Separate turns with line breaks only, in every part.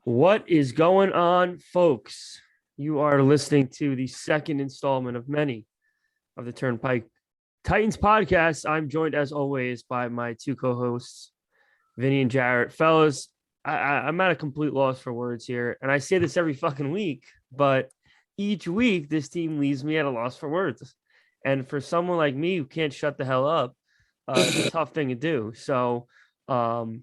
What is going on, folks? You are listening to the second installment of many of the Turnpike Titans podcast. I'm joined, as always, by my two co-hosts, Vinny and Jarrett. Fellas, I'm at a complete loss for words here, and I say this every fucking week, but each week this team leaves me at a loss for words. And for someone like me who can't shut the hell up, it's a tough thing to do. So, um,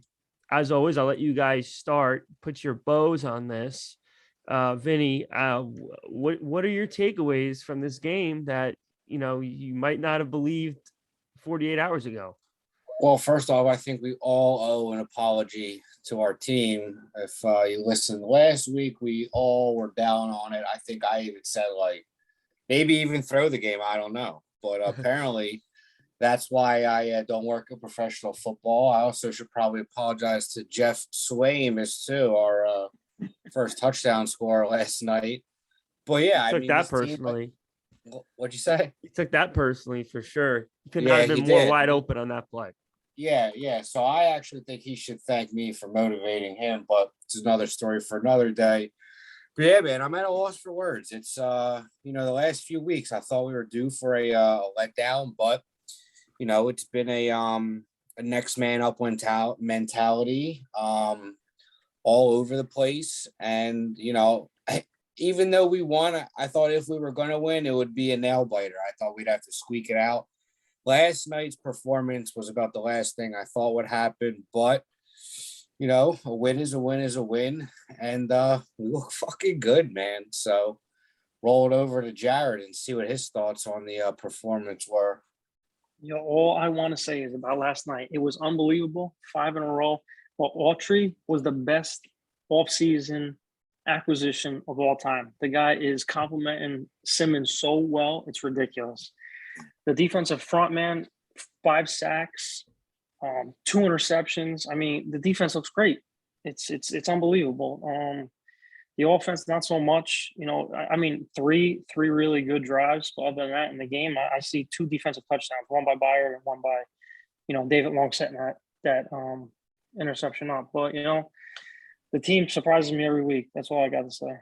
as always, I'll let you guys start. Put your bows on this. Vinny, what are your takeaways from this game that you might not have believed 48 hours ago?
Well, first off, I think we all owe an apology to our team. If you listened last week, we all were down on it. I think I even said, like, maybe even throw the game. I don't know. But apparently, that's why I don't work in professional football. I also should probably apologize to Jeff Swaim, too, our first touchdown scorer last night. But, yeah,
I
I
took
mean,
that
this team,
personally.
what'd you say?
He took that personally for sure. He could not
Yeah,
have
he
been more
did.
wide open on that play.
Yeah. So I actually think he should thank me for motivating him, but it's another story for another day. But yeah, man, I'm at a loss for words. It's the last few weeks I thought we were due for a letdown, but it's been a next man up mentality all over the place. And even though we won, I thought if we were gonna win, it would be a nail biter. I thought we'd have to squeak it out. Last night's performance was about the last thing I thought would happen, but a win is a win is a win, and we look fucking good, man. So roll it over to Jared and see what his thoughts on the performance were.
All I want to say is about last night. It was unbelievable, 5 in a row. Well, Autry was the best offseason acquisition of all time. The guy is complimenting Simmons so well, it's ridiculous. The defensive front, man, 5 sacks, 2 interceptions. I mean, the defense looks great. It's unbelievable. The offense, not so much. I mean, three really good drives. But other than that, in the game, I see 2 defensive touchdowns, one by Byard and one by, David Long setting that interception up. But the team surprises me every week. That's all I got to say.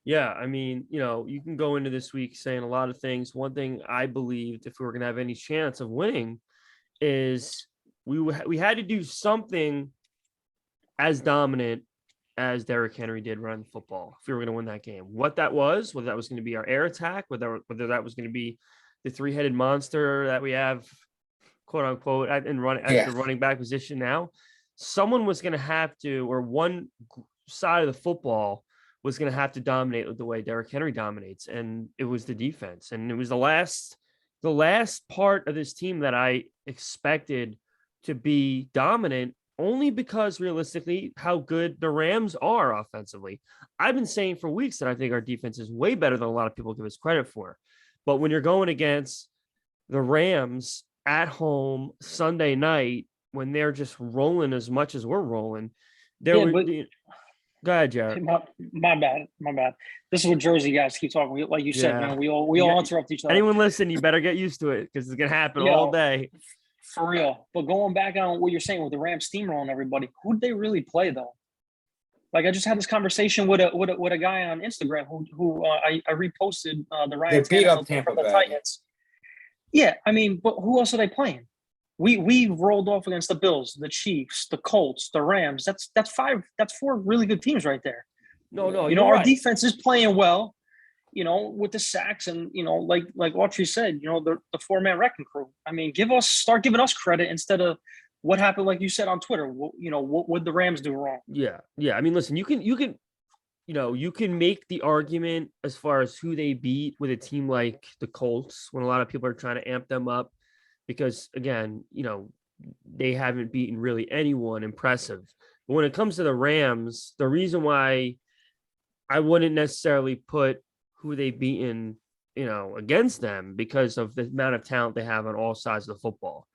Yeah, I mean, you can go into this week saying a lot of things. One thing I believed, if we were going to have any chance of winning, is we had to do something as dominant as Derrick Henry did running the football if we were going to win that game. What that was, whether that was going to be our air attack, whether that was going to be the three-headed monster that we have, quote unquote, at the running back position now, someone was going to have to, or one side of the football was going to have to dominate the way Derrick Henry dominates, and it was the defense. And it was the last part of this team that I expected to be dominant, only because realistically how good the Rams are offensively. I've been saying for weeks that I think our defense is way better than a lot of people give us credit for. But when you're going against the Rams at home Sunday night, when they're just rolling as much as we're rolling, go ahead, Jared.
My bad. This is what Jersey guys keep talking. Like you said, man, we all interrupt each other.
Anyone listen, you better get used to it because it's gonna happen all day.
For real. But going back on what you're saying with the Rams steamrolling everybody, who did they really play though? Like I just had this conversation with a guy on Instagram who I reposted the Ryan Tannehill from the Titans. Yeah, I mean, but who else are they playing? We rolled off against the Bills, the Chiefs, the Colts, the Rams. That's 4 really good teams right there.
No,
our defense is playing well, with the sacks and like Autry said, the 4-man wrecking crew. I mean, start giving us credit instead of what happened, like you said on Twitter. What would the Rams do wrong?
Yeah. I mean, listen, you can make the argument as far as who they beat with a team like the Colts when a lot of people are trying to amp them up. Because again, they haven't beaten really anyone impressive. But when it comes to the Rams, the reason why I wouldn't necessarily put who they've beaten, against them because of the amount of talent they have on all sides of the football.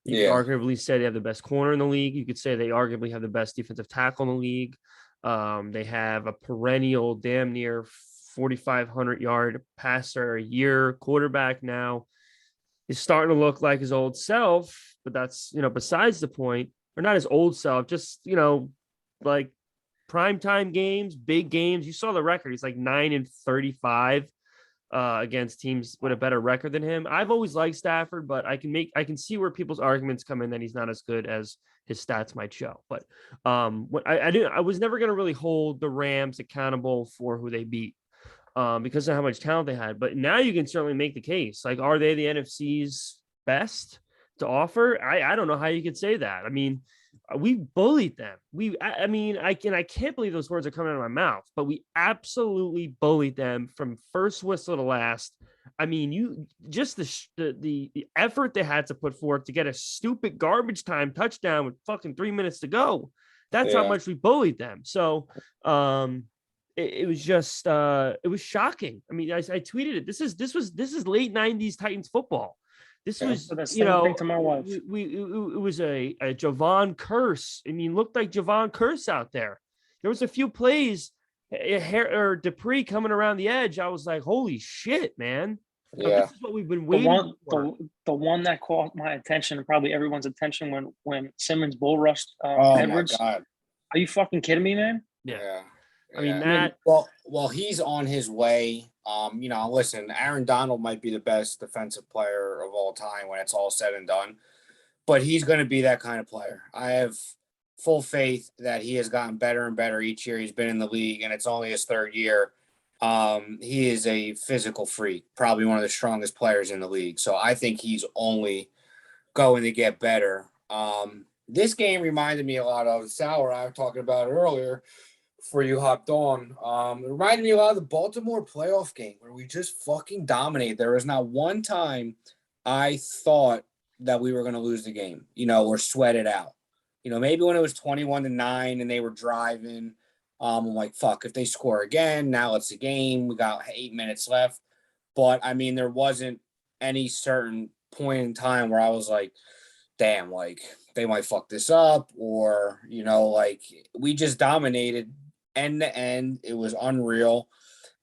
You could arguably say they have the best corner in the league. You could say they arguably have the best defensive tackle in the league. They have a perennial damn near 4,500 yard passer a year quarterback now. Is starting to look like his old self, but that's, besides the point, or not his old self, just, like primetime games, big games. You saw the record. He's like 9-35 against teams with a better record than him. I've always liked Stafford, but I can see where people's arguments come in that he's not as good as his stats might show. But I was never going to really hold the Rams accountable for who they beat because of how much talent they had. But now you can certainly make the case. Like, are they the NFC's best to offer? I don't know how you could say that. I mean, we bullied them. I can't believe those words are coming out of my mouth, but we absolutely bullied them from first whistle to last. I mean, you just the effort they had to put forth to get a stupid garbage time touchdown with fucking 3 minutes to go. That's how much we bullied them. So, it was just it was shocking. I mean, I tweeted it. This is late 90s Titans football. This was,
to my wife.
it was a Javon Curse. I mean, looked like Javon Curse out there. There was a few plays, or Dupree coming around the edge. I was like, holy shit, man.
Yeah.
This is what we've been waiting for.
The one that caught my attention and probably everyone's attention when Simmons bull rushed Edwards.
My God.
Are you fucking kidding me, man?
Yeah.
I mean,
well, he's on his way. Listen, Aaron Donald might be the best defensive player of all time when it's all said and done, but he's going to be that kind of player. I have full faith that he has gotten better and better each year he's been in the league, and it's only his third year. He is a physical freak, probably one of the strongest players in the league. So I think he's only going to get better. This game reminded me a lot of Sal and I were talking about it earlier before you hopped on. It reminded me a lot of the Baltimore playoff game where we just fucking dominated. There was not one time I thought that we were going to lose the game, or sweat it out. Maybe when it was 21-9 and they were driving, I'm like, fuck, if they score again, now it's a game. We got 8 minutes left. But, I mean, there wasn't any certain point in time where I was like, damn, like, they might fuck this up, or, we just dominated end to end. It was unreal.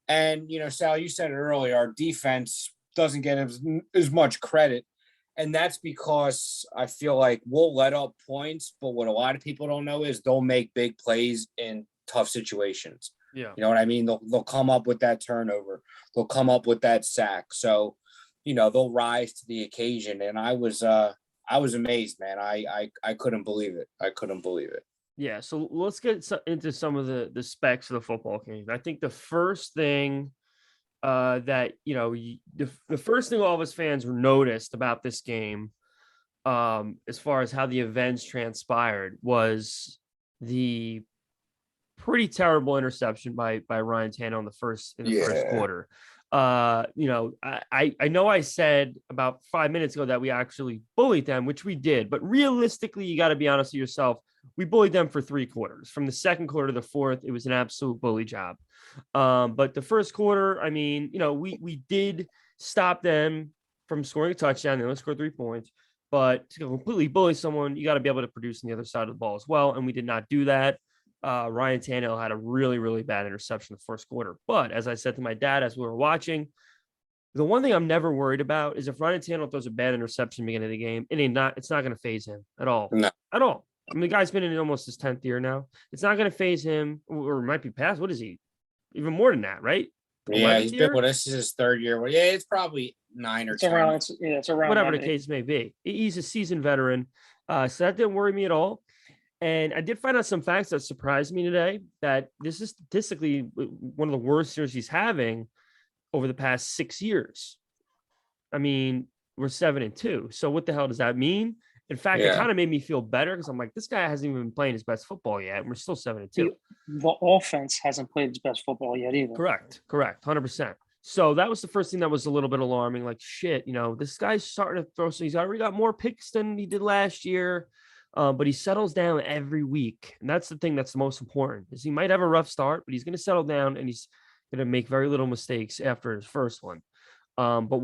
And, Sal, you said it earlier, our defense doesn't get as much credit. And that's because I feel like we'll let up points, but what a lot of people don't know is they'll make big plays in tough situations.
Yeah.
You know what I mean? They'll come up with that turnover. They'll come up with that sack. So, they'll rise to the occasion. And I was amazed, man. I couldn't believe it. I couldn't believe it.
Yeah. So let's get into some of the specs of the football game. I think the first thing that, the first thing all of us fans noticed about this game, as far as how the events transpired, was the pretty terrible interception by Ryan Tannehill in the first quarter. I know I said about 5 minutes ago that we actually bullied them, which we did, but realistically, you got to be honest with yourself. We bullied them for 3 quarters. From the second quarter to the fourth, it was an absolute bully job. But the first quarter, I mean, we did stop them from scoring a touchdown. They only scored 3 points. But to completely bully someone, you got to be able to produce on the other side of the ball as well. And we did not do that. Ryan Tannehill had a really, really bad interception in the first quarter. But as I said to my dad as we were watching, the one thing I'm never worried about is if Ryan Tannehill throws a bad interception at the beginning of the game, it's not going to phase him at all.
No.
At all. I mean, the guy's been in almost his 10th year now. It's not going to phase him, or it might be past. What is he? Even more than that, right?
Yeah, he's been with us. This is his 3rd year. Well, yeah, it's probably 9 or 10.
It's around
whatever the case may be. He's a seasoned veteran. So that didn't worry me at all. And I did find out some facts that surprised me today, that this is statistically one of the worst years he's having over the past 6 years. I mean, we're 7-2. So what the hell does that mean? In fact, It kind of made me feel better because I'm like, this guy hasn't even been playing his best football yet. And we're still 7-2.
The offense hasn't played its best football yet either.
Correct. 100%. So that was the first thing that was a little bit alarming. Like, shit, this guy's starting to throw. So he's already got more picks than he did last year. But he settles down every week. And that's the thing that's the most important, is he might have a rough start, but he's going to settle down and he's going to make very little mistakes after his first one. But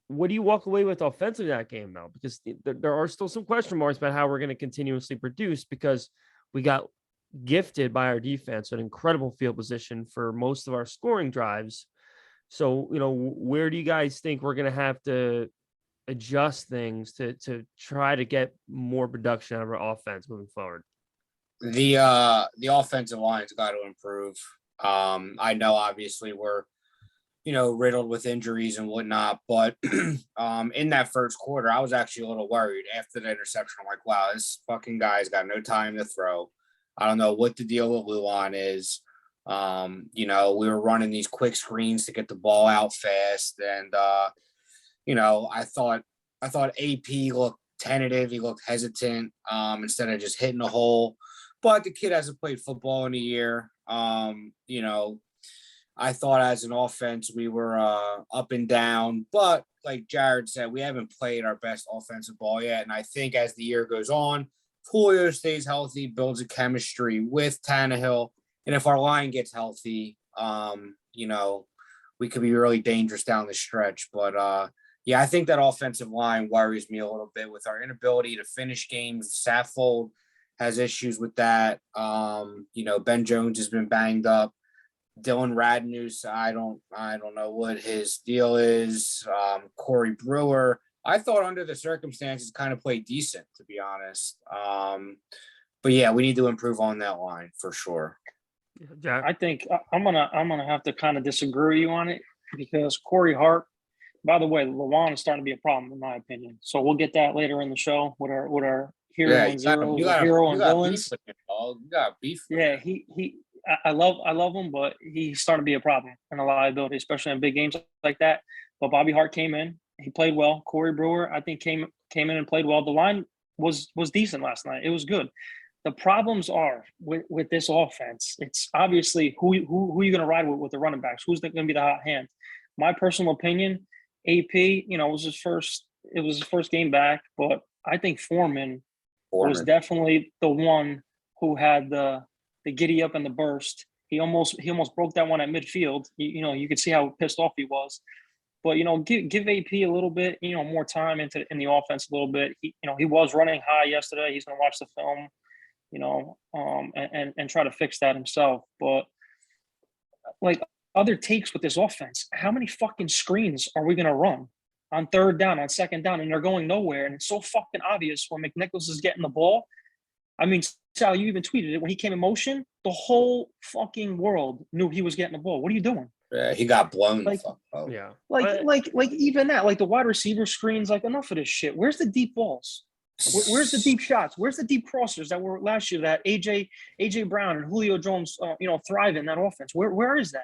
what do you walk away with offensively that game, though? Because there are still some question marks about how we're going to continuously produce, because we got gifted by our defense an incredible field position for most of our scoring drives. So, where do you guys think we're going to have to adjust things to try to get more production out of our offense moving forward?
The offensive line's got to improve. I know obviously we're riddled with injuries and whatnot, but in that first quarter, I was actually a little worried after the interception. I'm like, wow, this fucking guy's got no time to throw. I don't know what the deal with Lewan is. We were running these quick screens to get the ball out fast, and I thought AP looked tentative. He looked hesitant instead of just hitting the hole. But the kid hasn't played football in a year. I thought as an offense we were up and down, but like Jared said, we haven't played our best offensive ball yet. And I think as the year goes on, Julio stays healthy, builds a chemistry with Tannehill, and if our line gets healthy, we could be really dangerous down the stretch. But I think that offensive line worries me a little bit with our inability to finish games. Saffold has issues with that. Ben Jones has been banged up. Dylan Radnews, I don't know what his deal is. Corey Brewer, I thought under the circumstances kind of played decent, to be honest. But yeah, we need to improve on that line for sure.
Jack?
I think I'm gonna have to kind of disagree with you on it because Corey Hart. By the way, Lewan is starting to be a problem in my opinion. So we'll get that later in the show with our hero and zeros, hero and villains.
You got beef.
Yeah, I love him, but he's starting to be a problem and a liability, especially in big games like that. But Bobby Hart came in, he played well. Corey Brewer, I think, came in and played well. The line was decent last night. It was good. The problems are with this offense. It's obviously who you're going to ride with the running backs. Who's going to be the hot hand? My personal opinion, AP, it was his first game back, but I think Foreman was definitely the one who had the giddy up and the burst. He almost broke that one at midfield. You could see how pissed off he was. But give AP a little bit, more time in the offense a little bit. He was running high yesterday. He's going to watch the film, and try to fix that himself. But like other takes with this offense, how many fucking screens are we going to run on third down, on second down, and they're going nowhere? And it's so fucking obvious when McNichols is getting the ball. I mean, Sal, you even tweeted it when he came in motion. The whole fucking world knew he was getting the ball. What are you doing?
Yeah, he got blown.
Yeah.
Like even that, like the wide receiver screens, like enough of this shit. Where's the deep balls? Where's the deep shots? Where's the deep crossers that were last year that AJ Brown and Julio Jones, thrive in that offense? Where is that?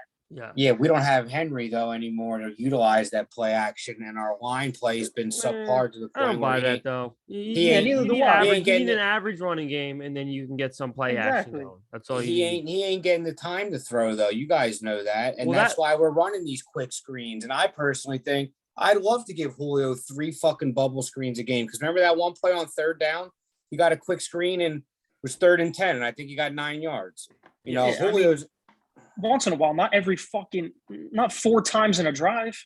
Yeah, we don't have Henry though anymore to utilize that play action, and our line play has been subpar to the point.
I don't buy that though. You need an average running game, and then you can get some play action going. That's all you need.
He ain't getting the time to throw though. You guys know that, and that's why we're running these quick screens. And I personally think I'd love to give Julio 3 fucking bubble screens a game, because remember that one play on third down? He got a quick screen and it was 3rd and 10, and I think he got 9 yards. Julio's.
Once in a while, not 4 times in a drive.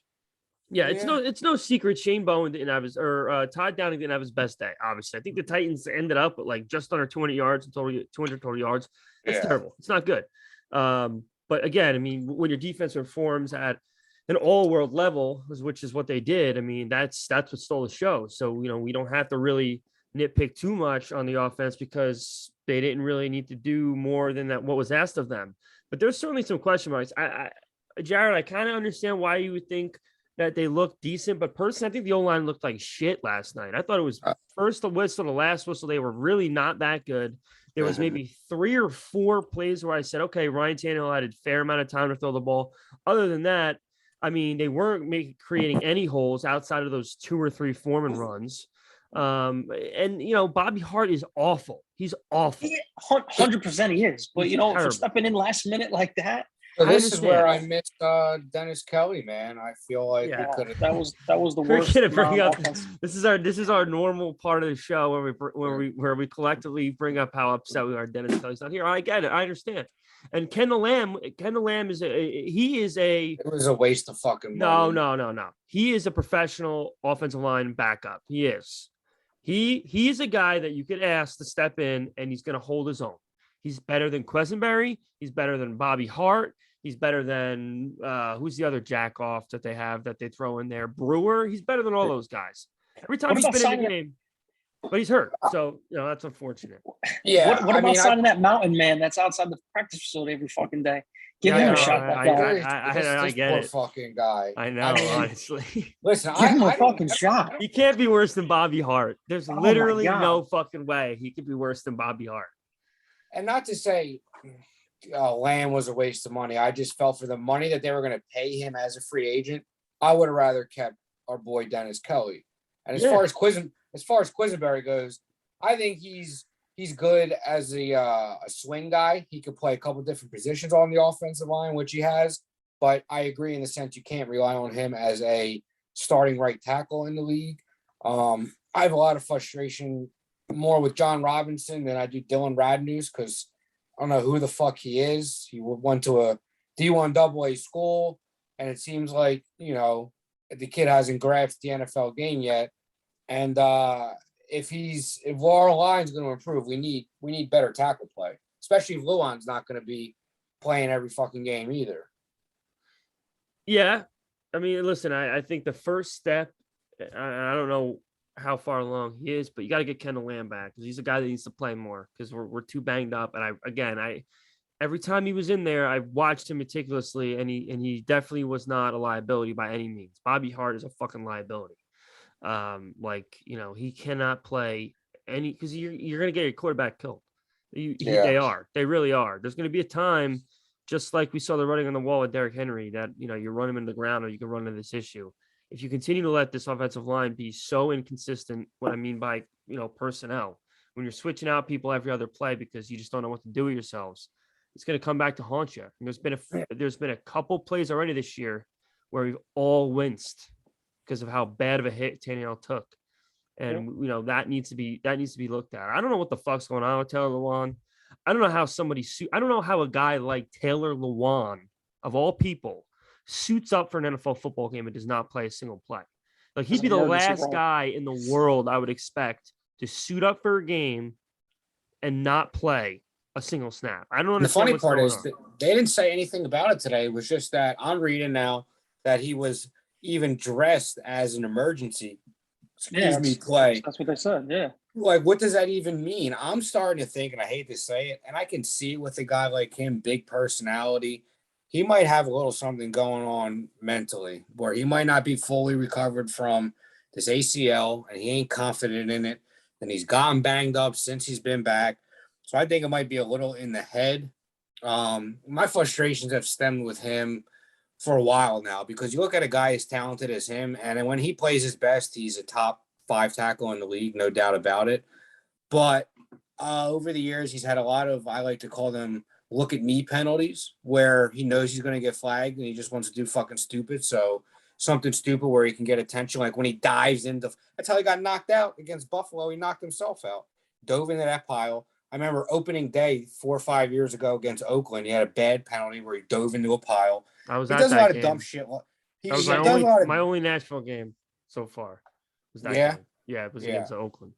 Yeah, it's no secret Shane Bowen didn't have Todd Downing didn't have his best day. Obviously, I think the Titans ended up with like just under 200 yards, 200 total yards. It's terrible. It's not good. But again, I mean, when your defense performs at an all-world level, which is what they did, I mean, that's what stole the show. So we don't have to really nitpick too much on the offense because they didn't really need to do more than that what was asked of them. But there's certainly some question marks. Jared, I kind of understand why you would think that they look decent, but personally, I think the O-line looked like shit last night. I thought it was first the whistle, the last whistle. They were really not that good. There was maybe 3 or 4 plays where I said, okay, Ryan Tannehill had a fair amount of time to throw the ball. Other than that, I mean, they weren't creating any holes outside of those 2 or 3 Foreman runs. And Bobby Hart is awful. He's awful.
100% he is. But for stepping in last minute like that.
So this is where I missed Dennis Kelly, man. I feel like we could have.
That was the worst.
We're gonna bring up. This is our normal part of the show where we collectively bring up how upset we are. Dennis Kelly's not here. I get it. I understand. And Kendall Lamb is
It was a waste of fucking money.
No. He is a professional offensive line backup. He is. He's a guy that you could ask to step in, and he's going to hold his own. He's better than Quesenberry. He's better than Bobby Hart. He's better than who's the other jack off that they have that they throw in there? Brewer. He's better than all those guys. Every time he's been in the game. but he's hurt. So, that's unfortunate.
Yeah,
What
I
about
mean,
signing that mountain man that's outside the practice facility every fucking day? Give
Yeah, I
him
know.
a shot, that guy.
I
this
get
poor
it.
fucking guy.
I know,
I mean,
honestly.
listen,
Give him a
I don't
fucking shot.
He can't be worse than Bobby Hart. There's
Oh my
literally
God.
no fucking way he could be worse than Bobby Hart.
and not to say Lamb was a waste of money. I just felt for the money that they were going to pay him as a free agent, I would have rather kept our boy Dennis Kelly. And as
Yeah.
far as Quisenberry goes, I think he's good as a swing guy. He could play a couple different positions on the offensive line, which he has. But I agree in the sense you can't rely on him as a starting right tackle in the league. I have a lot of frustration more with John Robinson than I do Dylan Radnews because I don't know who the fuck he is. He went to a D1 AA school, and it seems like, the kid hasn't grasped the NFL game yet. And if our line's going to improve, we need better tackle play, especially if Lewan's not going to be playing every fucking game either.
Yeah. I mean, listen, I think the first step, I don't know how far along he is, but you got to get Kendall Lamb back because he's a guy that needs to play more because we're too banged up. And every time he was in there, I watched him meticulously, and he definitely was not a liability by any means. Bobby Hart is a fucking liability. He cannot play any because you're gonna get your quarterback killed. They really are. There's gonna be a time, just like we saw the running on the wall with Derrick Henry, that you run him into the ground or you can run into this issue. If you continue to let this offensive line be so inconsistent, what I mean by personnel, when you're switching out people every other play because you just don't know what to do with yourselves, it's going to come back to haunt you. And there's been a couple plays already this year where we've all winced because of how bad of a hit Tannehill took, and that needs to be looked at. I don't know what the fuck's going on with Taylor Lewan. I don't know how I don't know how a guy like Taylor Lewan, of all people, suits up for an NFL football game and does not play a single play. Like, he'd be the last guy in the world I would expect to suit up for a game and not play a single snap. I don't understand.
The funny part is that they didn't say anything about it today. It was just that I'm reading now that he was even dressed as an emergency. Play.
That's what they said. Yeah.
Like, what does that even mean? I'm starting to think, and I hate to say it, and I can see with a guy like him, big personality, he might have a little something going on mentally where he might not be fully recovered from this ACL and he ain't confident in it. And he's gotten banged up since he's been back. So I think it might be a little in the head. My frustrations have stemmed with him for a while now because you look at a guy as talented as him, and when he plays his best, he's a top 5 tackle in the league, no doubt about it. But over the years, he's had a lot of, I like to call them look at me penalties, where he knows he's going to get flagged and he just wants to do fucking stupid. So something stupid where he can get attention, like when he dives into, that's how he got knocked out against Buffalo. He knocked himself out, dove into that pile. I remember opening day 4 or 5 years ago against Oakland. He had a bad penalty where he dove into a pile.
He
does a lot of dumb shit.
That was my only Nashville game so far. Was that game. Yeah, it was against Oakland.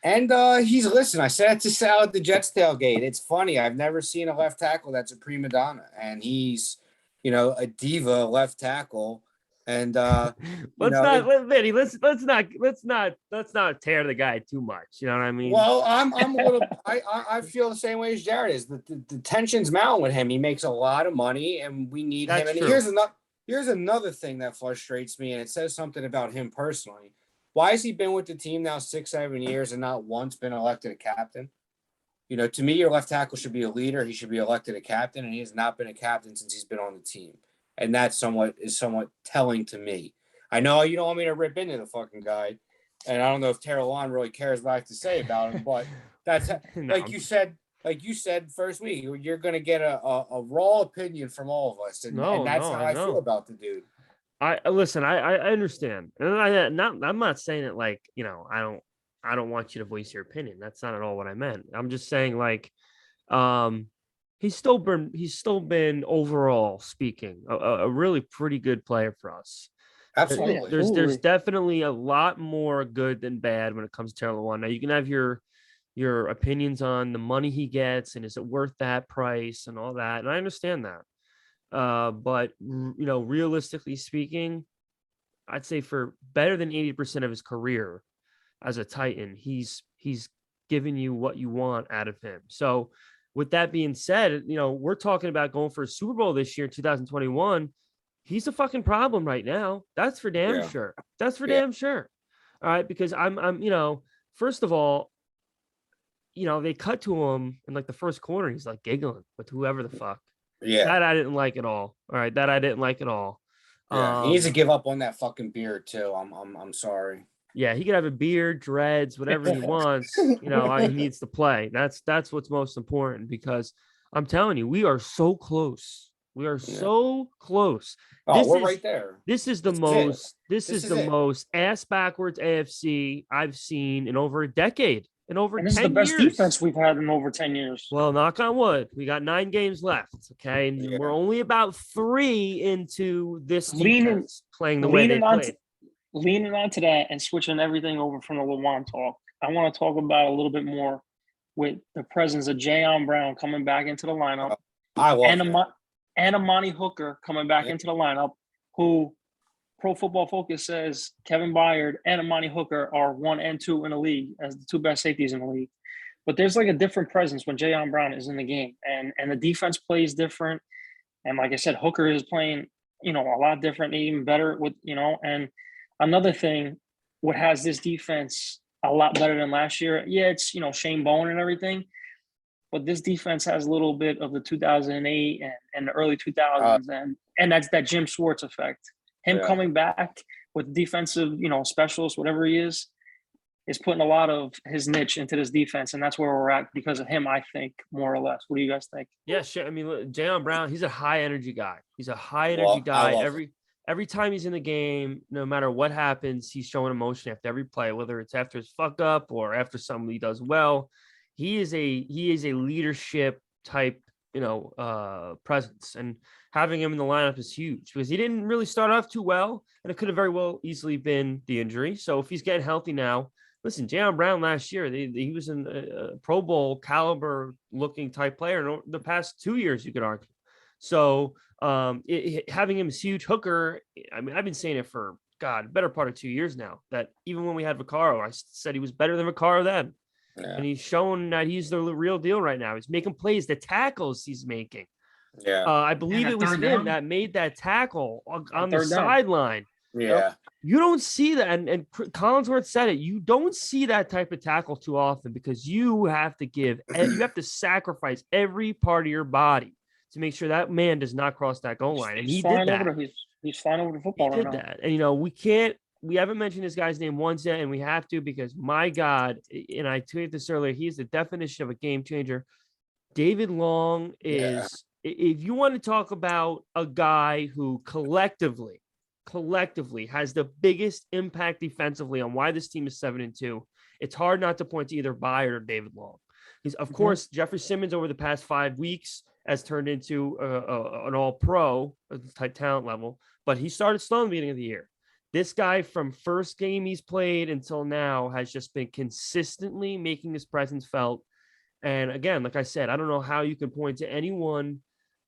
And listen, I said it to Sal at the Jets tailgate. It's funny. I've never seen a left tackle that's a prima donna. And he's, a diva left tackle. And let's not tear the guy too much. You know what I mean? Well, I'm a little I feel the same way as Jared is. The tension's mounting with him. He makes a lot of money and we need him. And here's another thing that frustrates me, and it says something about him personally. Why has he been with the team now 6-7 years and not once been elected a captain? To me, your left tackle should be a leader. He should be elected a captain, and he has not been a captain since he's been on the team. And that somewhat telling to me. I know you don't want me to rip into the fucking guy, and I don't know if Taylor Lewan really cares what I have to say about him, but that's
No.
like you said first week, you're going to get a raw opinion from all of us, and that's how I feel about the dude.
I understand, and I'm not saying it like I don't want you to voice your opinion. That's not at all what I meant. I'm just saying he's still been overall speaking a really pretty good player for us.
Absolutely.
There's definitely a lot more good than bad when it comes to Taylor Lewan. Now you can have your opinions on the money he gets and is it worth that price and all that, and I understand that. But realistically speaking, I'd say for better than 80% of his career, as a Titan. He's giving you what you want out of him. So with that being said, we're talking about going for a Super Bowl this year, 2021. He's a fucking problem right now. That's for damn sure. That's for damn sure. All right. Because I'm, first of all, they cut to him in like the first quarter. He's like giggling with whoever the fuck.
Yeah.
That I didn't like at all. All right. That I didn't like at all.
Yeah. He needs to give up on that fucking beard too. I'm sorry.
Yeah, he could have a beard, dreads, whatever he wants. He needs to play. That's what's most important, because I'm telling you, we are so close. We are so close.
We're right there.
This is the most ass backwards AFC I've seen in over a decade. In over 10 years. This is the best
defense we've had in over 10 years.
Well, knock on wood. We got 9 games left. Okay. And we're only about 3 into this defense playing the way they played.
Leaning onto that and switching everything over from the Lewan talk, I want to talk about a little bit more with the presence of Jayon Brown coming back into the lineup. And Amani Hooker coming back into the lineup, who Pro Football Focus says Kevin Byard and Amani Hooker are 1 and 2 in the league as the 2 best safeties in the league. But there's like a different presence when Jayon Brown is in the game, and the defense plays different. And like I said, Hooker is playing, a lot different, even better with, and another thing, what has this defense a lot better than last year? Yeah, it's, Shane Bowen and everything, but this defense has a little bit of the 2008 and the early 2000s, and that's that Jim Schwartz effect. Him coming back with defensive, specialist, whatever he is putting a lot of his niche into this defense, and that's where we're at because of him, I think, more or less. What do you guys think?
Yeah, sure. I mean, Jayon Brown, he's a high energy guy. He's a high energy guy. Every time he's in the game, no matter what happens, he's showing emotion after every play, whether it's after his fuck up or after something he does well. He is a leadership type, presence, and having him in the lineup is huge because he didn't really start off too well, and it could have very well easily been the injury. So if he's getting healthy now, listen, Jayon Brown last year, he was a Pro Bowl caliber looking type player in the past 2 years, you could argue. So having him as huge. Hooker, I mean, I've been saying it for better part of 2 years now, that even when we had Vaccaro, I said he was better than Vaccaro then. Yeah. And he's shown that he's the real deal right now. He's making plays, the tackles he's making.
Yeah.
I believe it was him that made that tackle on the sideline.
Yeah.
You don't see that. And Collinsworth said it. You don't see that type of tackle too often because you have to sacrifice every part of your body to make sure that man does not cross that goal line. And he did that.
He's flying over the football right now.
He did that. And, we haven't mentioned this guy's name once yet, and we have to because, my God, and I tweeted this earlier, he's the definition of a game changer. David Long is, if you want to talk about a guy who collectively has the biggest impact defensively on why this team is 7-2, it's hard not to point to either Byard or David Long. Because, of course, Jeffrey Simmons over the past 5 weeks has turned into an all-pro type talent level, but he started slow in the beginning of the year. This guy from first game he's played until now has just been consistently making his presence felt. And again, like I said, I don't know how you can point to anyone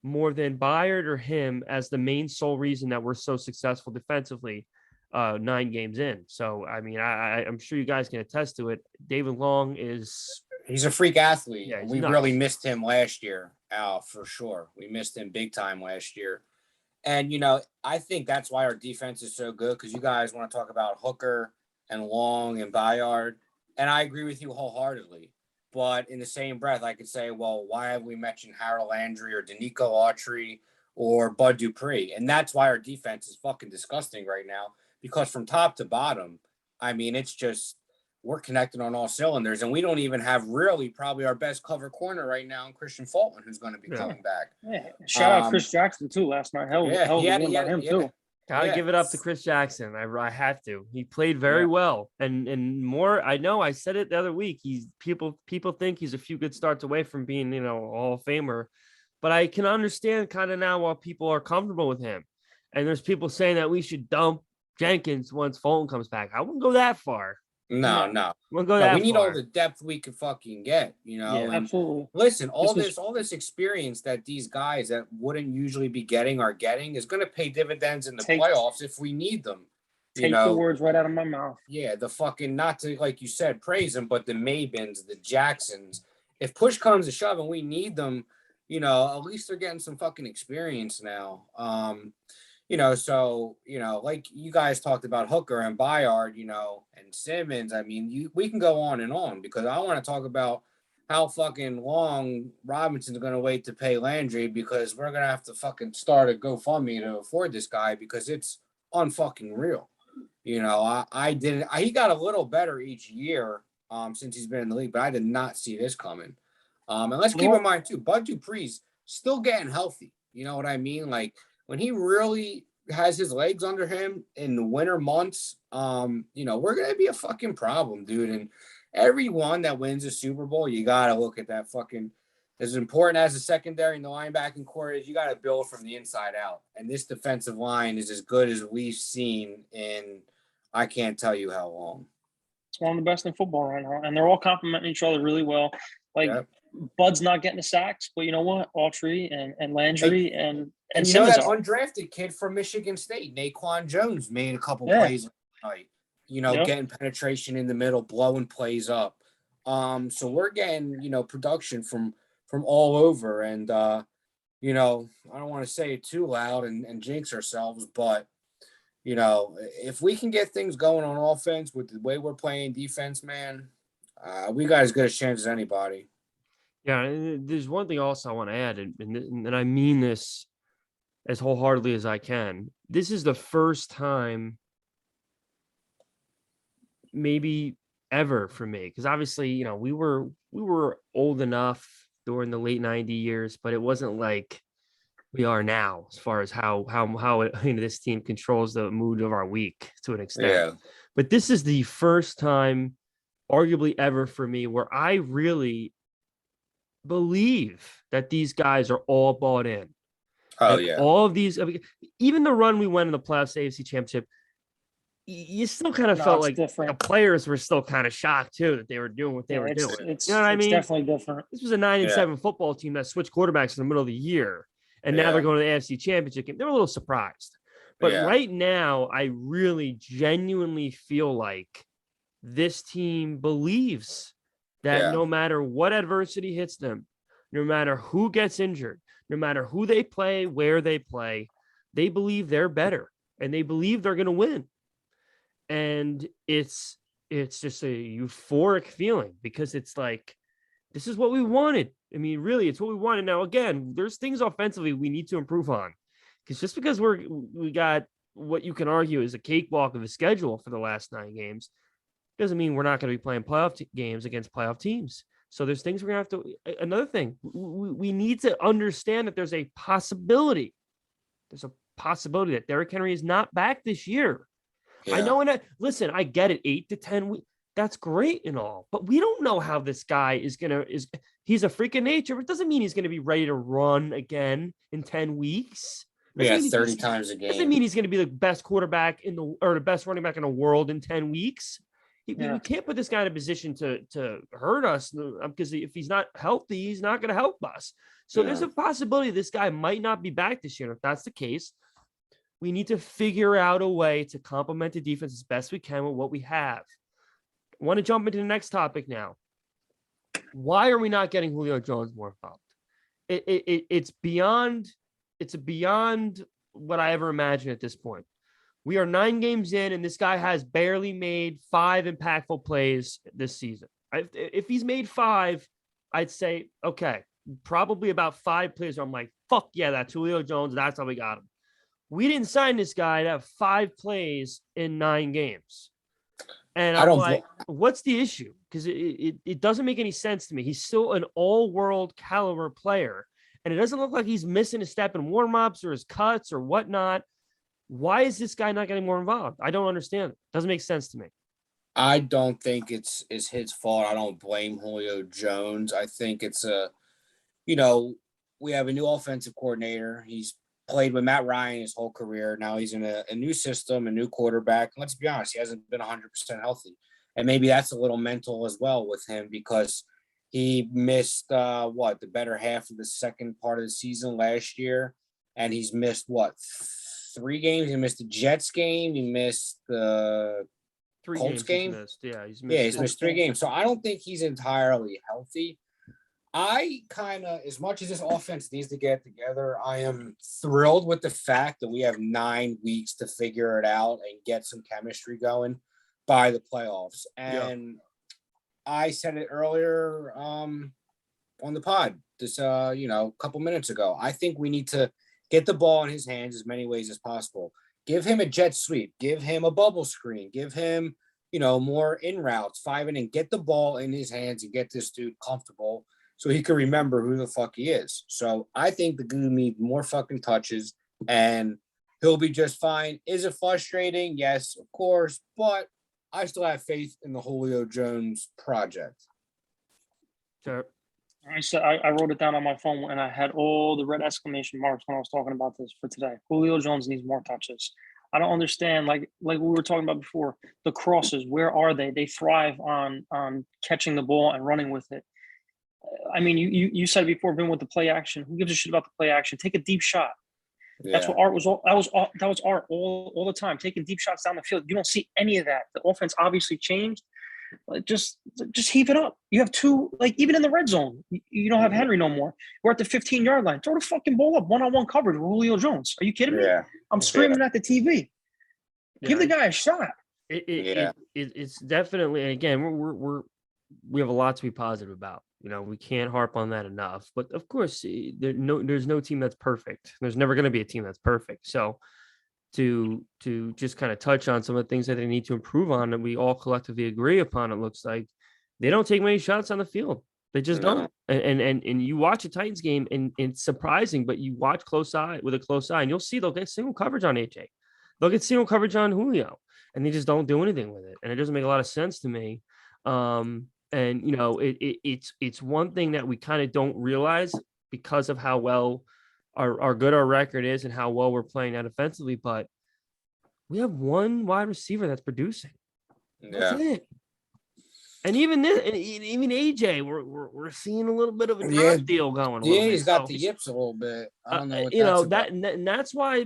more than Byard or him as the main sole reason that we're so successful defensively 9 games in. So, I mean, I'm sure you guys can attest to it. David Long
he's a freak athlete.
Yeah,
we really missed him last year, Al, for sure. We missed him big time last year. And, I think that's why our defense is so good, because you guys want to talk about Hooker and Long and Byard. And I agree with you wholeheartedly. But in the same breath, I could say, well, why have we mentioned Harold Landry or Danico Autry or Bud Dupree? And that's why our defense is fucking disgusting right now, because from top to bottom, I mean, it's just, we're connected on all cylinders, and we don't even have really probably our best cover corner right now in Christian Fulton, who's going to be coming back.
Yeah. Shout out Chris Jackson too last night. Hell him too.
Gotta give it up to Chris Jackson. I have to. He played very well, and more. I know. I said it the other week. People think he's a few good starts away from being Hall of Famer, but I can understand kind of now why people are comfortable with him. And there's people saying that we should dump Jenkins once Fulton comes back. I wouldn't go that far.
No.
We'll go that
we need
far.
all the depth we can fucking get,
Yeah, absolutely.
Listen, all this experience that these guys that wouldn't usually be getting are getting is going to pay dividends in the playoffs if we need them. You
Take the
know,
words right out of my mouth.
yeah, the fucking, not to, like you said, praise them, but the Mabins, the Jacksons, if push comes to shove and we need them, you know, at least they're getting some fucking experience now. You know, so, you know, like you guys talked about Hooker and Bayard, you know, and Simmons. I mean, we can go on because I want to talk about how fucking long Robinson's going to wait to pay Landry, because we're going to have to fucking start a GoFundMe to afford this guy, because it's unfucking real. You know, he got a little better each year since he's been in the league, but I did not see this coming. And let's keep in mind too, Bud Dupree's still getting healthy. You know what I mean? Like when he really has his legs under him in the winter months, you know, we're gonna be a fucking problem, dude. And everyone that wins a Super Bowl, you gotta look at that fucking, as important as the secondary and the linebacking core is, you gotta build from the inside out. And this defensive line is as good as we've seen in I can't tell you how long.
It's one of the best in football right now, and they're all complimenting each other really well. Like
Yep.
Bud's not getting the sacks, but you know what? Autry and Landry and
you know
Simmons
that
are.
undrafted kid from Michigan State, Naquan Jones, made a couple
Yeah.
plays tonight. You know,
Yep.
getting penetration in the middle, blowing plays up. So we're getting, you know, production from all over. And you know, I don't want to say it too loud and jinx ourselves, but you know, if we can get things going on offense with the way we're playing defense, man, we got as good a chance as anybody.
Yeah, and there's one thing also I want to add, and I mean this as wholeheartedly as I can. This is the first time maybe ever for me, because obviously, you know, we were old enough during the late 90 years, but it wasn't like we are now as far as how you know, this team controls the mood of our week to an extent.
Yeah.
But this is the first time arguably ever for me where I really believe that these guys are all bought in.
Oh
And
yeah.
all of these, I mean, even the run we went in the playoffs, AFC Championship, you still kind of felt like
different.
the players were still kind of shocked too that they were doing what they were doing.
It's,
you know what I mean?
Definitely different.
This was a 9-7 football team that switched quarterbacks in the middle of the year, and now they're going to the AFC Championship game. They're a little surprised, but right now, I really genuinely feel like this team believes that no matter what adversity hits them, no matter who gets injured, no matter who they play, where they play, they believe they're better and they believe they're going to win. And it's just a euphoric feeling, because it's like, this is what we wanted. I mean, really, it's what we wanted. Now, again, there's things offensively we need to improve on, because just because we got what you can argue is a cakewalk of a schedule for the last 9 games doesn't mean we're not going to be playing playoff games against playoff teams. So there's things we're going to have to. Another thing, we need to understand that there's a possibility. There's a possibility that Derrick Henry is not back this year. Yeah. I know. Listen, I get it. 8 to 10 weeks. That's great and all, but we don't know how this guy he's a freak of nature, but it doesn't mean he's going to be ready to run again in 10 weeks.
Yeah, 30 times a game.
Doesn't mean he's going to be the best quarterback or the best running back in the world in 10 weeks. We can't put this guy in a position to hurt us, because if he's not healthy, he's not going to help us. So there's a possibility this guy might not be back this year. And if that's the case, we need to figure out a way to complement the defense as best we can with what we have. I want to jump into the next topic now. Why are we not getting Julio Jones more involved? It's beyond what I ever imagined at this point. We are 9 games in, and this guy has barely made 5 impactful plays this season. If he's made 5, I'd say, okay, probably about 5 plays where I'm like, fuck yeah, that's Julio Jones. That's how we got him. We didn't sign this guy to have 5 plays in 9 games. And I'm like, what's the issue? Because it doesn't make any sense to me. He's still an all-world caliber player, and it doesn't look like he's missing a step in warm-ups or his cuts or whatnot. Why is this guy not getting more involved? I don't understand. It doesn't make sense to me.
I don't think it's his fault. I don't blame Julio Jones. I think it's we have a new offensive coordinator. He's played with Matt Ryan his whole career. Now he's in a new system, a new quarterback. Let's be honest, he hasn't been 100% healthy. And maybe that's a little mental as well with him, because he missed the better half of the second part of the season last year. And he's missed 3 3 games. He missed the Jets game. He missed the
3
Colts
games
game.
he's missed. Yeah, he's
Yeah,
missed.
he's missed 3 games. So I don't think he's entirely healthy. I kind of, as much as this offense needs to get together, I am thrilled with the fact that we have 9 weeks to figure it out and get some chemistry going by the playoffs. And I said it earlier on the pod this, a couple minutes ago. I think we need to get the ball in his hands as many ways as possible. Give him a jet sweep. Give him a bubble screen. Give him, more in routes, 5 and get the ball in his hands and get this dude comfortable so he can remember who the fuck he is. So I think the dude needs more fucking touches and he'll be just fine. Is it frustrating? Yes, of course. But I still have faith in the Julio Jones project.
Sure.
I wrote it down on my phone and I had all the red exclamation marks when I was talking about this for today. Julio Jones needs more touches. I don't understand, like we were talking about before, the crosses, where are they? They thrive on catching the ball and running with it. I mean, you said before, been with the play action. Who gives a shit about the play action? Take a deep shot. Yeah. That's what Art was. That was Art all the time, taking deep shots down the field. You don't see any of that. The offense obviously changed. Just heave it up. You have 2, even in the red zone, you don't have Henry no more. We're at the 15-yard line. Throw the fucking ball up, one-on-one coverage with Julio Jones. Are you kidding me? I'm screaming at the TV. Give the guy a shot.
It's definitely, and again, we have a lot to be positive about. We can't harp on that enough. But of course, there's no team that's perfect. There's never going to be a team that's perfect. So to just kind of touch on some of the things that they need to improve on, and we all collectively agree upon, it looks like they don't take many shots on the field. They just don't. And you watch a Titans game, and it's surprising, but you watch with a close eye, and you'll see they'll get single coverage on AJ. They'll get single coverage on Julio, and they just don't do anything with it. And it doesn't make a lot of sense to me. It's one thing that we kind of don't realize because of how well our good our record is and how well we're playing out offensively, but we have 1 wide receiver that's producing. That's it. And even AJ, we're seeing a little bit of a drug deal going.
He's got the yips a little bit. I don't know what
that's why I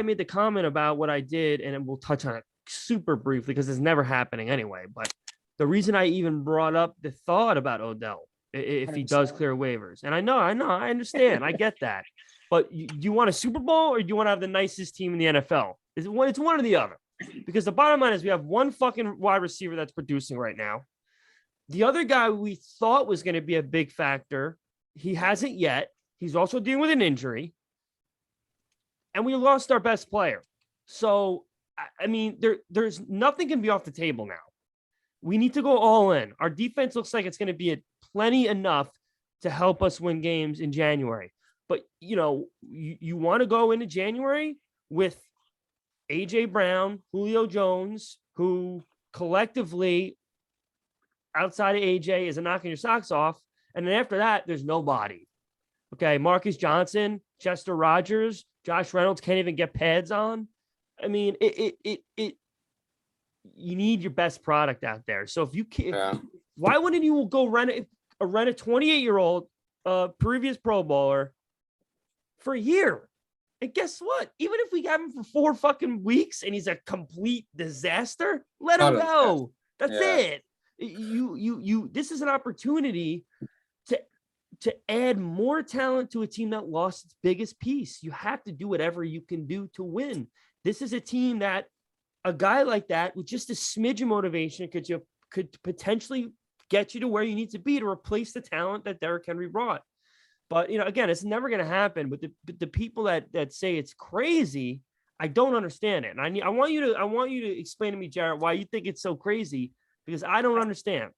made the comment about what I did, and we'll touch on it super briefly because it's never happening anyway. But the reason I even brought up the thought about Odell, if he does clear waivers, and I understand, I get that. But do you want a Super Bowl or do you want to have the nicest team in the NFL? It's one or the other. Because the bottom line is we have 1 fucking wide receiver that's producing right now. The other guy we thought was going to be a big factor, he hasn't yet. He's also dealing with an injury. And we lost our best player. So, I mean, there's nothing can be off the table now. We need to go all in. Our defense looks like it's going to be plenty enough to help us win games in January. But, you want to go into January with A.J. Brown, Julio Jones, who collectively, outside of A.J., is a knocking your socks off. And then after that, there's nobody. Okay, Marcus Johnson, Chester Rogers, Josh Reynolds can't even get pads on. I mean, you need your best product out there. So if you can't, why wouldn't you go rent a 28-year-old previous Pro Bowler for a year? And guess what? Even if we have him for 4 fucking weeks and he's a complete disaster, let him go. That's it. This is an opportunity to add more talent to a team that lost its biggest piece. You have to do whatever you can do to win. This is a team that a guy like that with just a smidge of motivation could potentially get you to where you need to be to replace the talent that Derrick Henry brought. But, again, it's never going to happen. But the people that say it's crazy, I don't understand it. And I want you to explain to me, Jarrett, why you think it's so crazy, because I don't understand.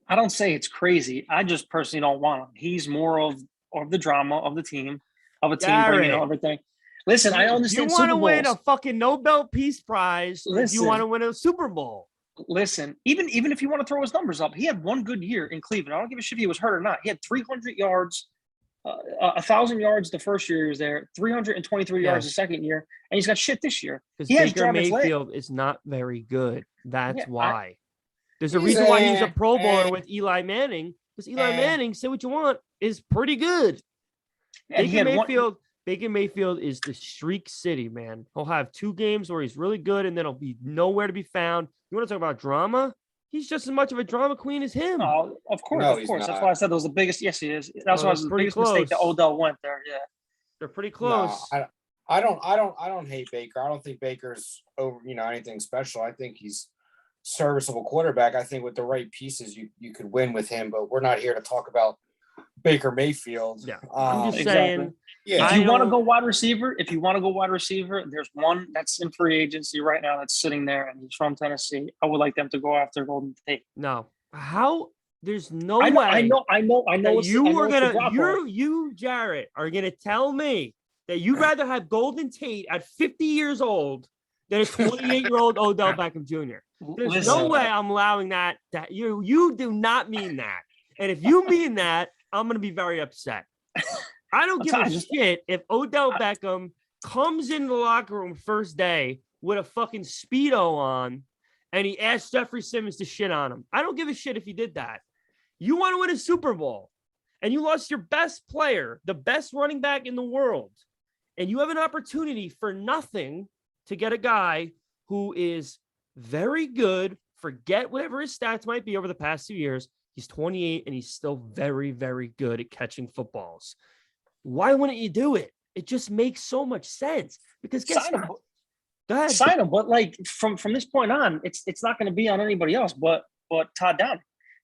I don't say it's crazy. I just personally don't want him. He's more of the drama of the team, bringing everything. Listen, I understand.
You want to win a fucking Nobel Peace Prize. Listen, you want to win a Super Bowl.
Listen, even if you want to throw his numbers up, he had 1 good year in Cleveland. I don't give a shit if he was hurt or not. He had 300 yards. 1,000 yards the first year he was there, 323 yards the second year, and he's got shit this year.
Because Baker Mayfield is not very good. That's why. There's a reason why he's a Pro Bowler with Eli Manning, because Eli Manning, say what you want, is pretty good.
And
Baker Mayfield Baker Mayfield is the streak city, man. He'll have 2 games where he's really good, and then he'll be nowhere to be found. You want to talk about drama? He's just as much of a drama queen as him.
Oh, of course,
No,
of
he's
course. That's
not.
why I said it was the biggest. Yes, he is. That's why it was the
Pretty
biggest mistake that
close.
Odell went there. Yeah.
They're pretty
No,
close.
I don't hate Baker. I don't think Baker's over, anything special. I think he's serviceable quarterback. I think with the right pieces, you could win with him. But we're not here to talk about Baker Mayfield.
Yeah, I'm just
Exactly.
saying.
Yeah,
If
I
you want to
don't-
go wide receiver, there's one that's in free agency right now that's sitting there, and he's from Tennessee. I would like them to go after Golden Tate.
No. How? There's no
I know,
way.
I know.
that
I know. I know
you were
it's a
gonna,
drop-off.
you, Jarrett, are gonna tell me that you'd rather have Golden Tate at 50 years old than a 28-year-old Odell Beckham Jr. There's no
Listen,
way I'm allowing that. That you do not mean that. And if you mean that, I'm gonna be very upset. I don't give a shit if Odell Beckham comes into the locker room first day with a fucking Speedo on and he asks Jeffrey Simmons to shit on him. I don't give a shit if he did that. You want to win a Super Bowl and you lost your best player, the best running back in the world, and you have an opportunity for nothing to get a guy who is very good. Forget whatever his stats might be over the past 2 years. He's 28 and he's still very, very good at catching footballs. Why wouldn't you do it? It just makes so much sense because guess
sign him.
what? Go ahead.
Sign him, but like from this point on, it's not going to be on anybody else but Todd Downing,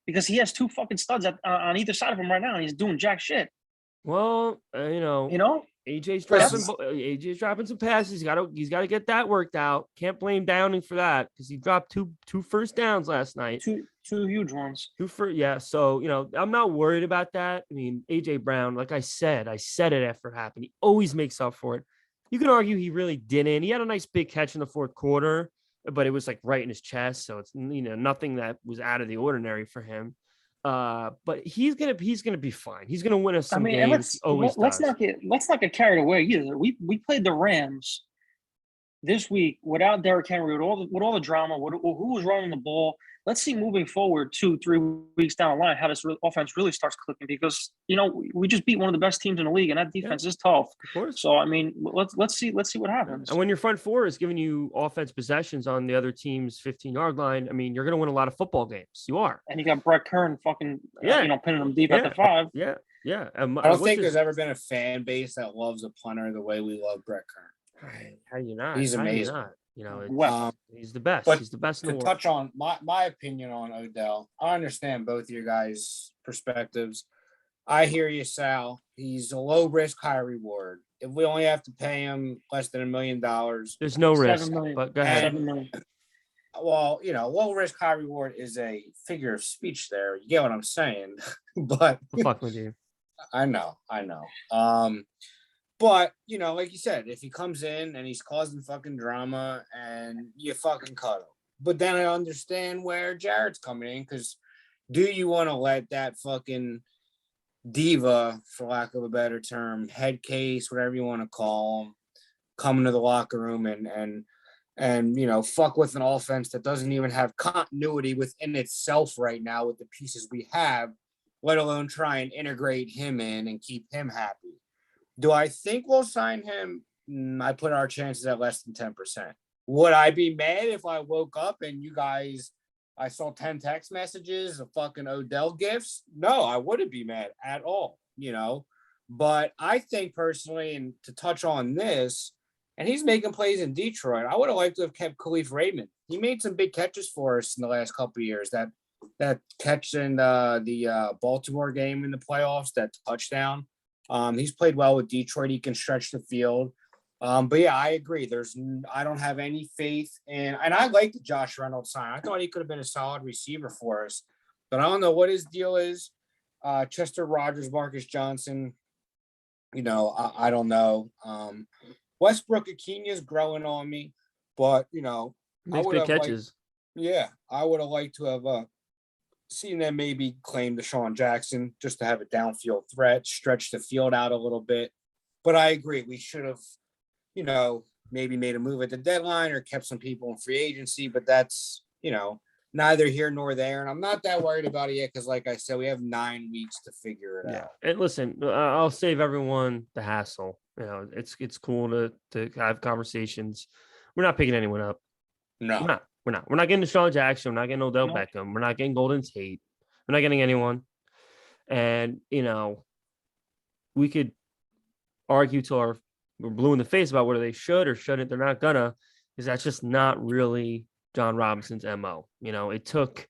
because he has 2 fucking studs on either side of him right now, and he's doing jack shit.
Well,
You know,
AJ's dropping some passes. He's got to get that worked out. Can't blame Downing for that because he dropped two first downs last night.
two huge ones.
So I'm not worried about that. I mean, AJ Brown, like I said it after it happened. He always makes up for it. You can argue he really didn't. He had a nice big catch in the 4th quarter, but it was like right in his chest, so it's nothing that was out of the ordinary for him. But he's gonna be fine. He's gonna win us some games.
Let's not get carried away either. We played the Rams this week without Derrick Henry, with all the drama, who was running the ball. Let's see moving forward 2-3 weeks down the line how this offense really starts clicking, because we just beat one of the best teams in the league, and that defense is tough.
Of course.
So I mean, let's see what happens.
And when your front 4 is giving you offense possessions on the other team's 15-yard line, I mean, you're going to win a lot of football games. You are.
And you got Brett Kern fucking pinning them deep at the 5.
Yeah.
I don't think there's ever been a fan base that loves a punter the way we love Brett Kern.
How you not?
He's amazing.
He's the best.
But
he's the best in the
to
world.
touch on my opinion on Odell, I understand both of your guys' perspectives. I hear you, Sal. He's a low risk, high reward. If we only have to pay him less than $1 million,
there's no risk.
7 million.
But go ahead.
7 million.
Well, low risk, high reward is a figure of speech there. You get what I'm saying? But
Fuck with you.
I know. But like you said, if he comes in and he's causing fucking drama and you fucking cut him. But then I understand where Jared's coming in, because do you want to let that fucking diva, for lack of a better term, head case, whatever you want to call him, come into the locker room and fuck with an offense that doesn't even have continuity within itself right now with the pieces we have, let alone try and integrate him in and keep him happy? Do I think we'll sign him? I put our chances at less than 10%. Would I be mad if I woke up and I saw 10 text messages of fucking Odell gifts? No, I wouldn't be mad at all, But I think personally, and to touch on this, and he's making plays in Detroit, I would have liked to have kept Khalif Raymond. He made some big catches for us in the last couple of years. That catch in the Baltimore game in the playoffs, that touchdown. He's played well with Detroit. He can stretch the field. But yeah, I agree. I don't have any faith in, and I like the Josh Reynolds sign. I thought he could have been a solid receiver for us, but I don't know what his deal is. Chester Rogers, Marcus Johnson, I don't know. Westbrook Akina is growing on me, but
Makes big catches.
I would have liked to have seen them maybe claim Deshaun Jackson just to have a downfield threat, stretch the field out a little bit. But I agree, we should have, maybe made a move at the deadline or kept some people in free agency, but that's, neither here nor there. And I'm not that worried about it yet, because like I said, we have 9 weeks to figure it out.
And listen, I'll save everyone the hassle. it's cool to have conversations. We're not picking anyone up.
No.
We're not getting Deshaun Jackson. We're not getting Odell
No.
Beckham. We're not getting Golden Tate. We're not getting anyone. And we could argue till we're blue in the face about whether they should or shouldn't. They're not gonna, because that's just not really John Robinson's MO. It took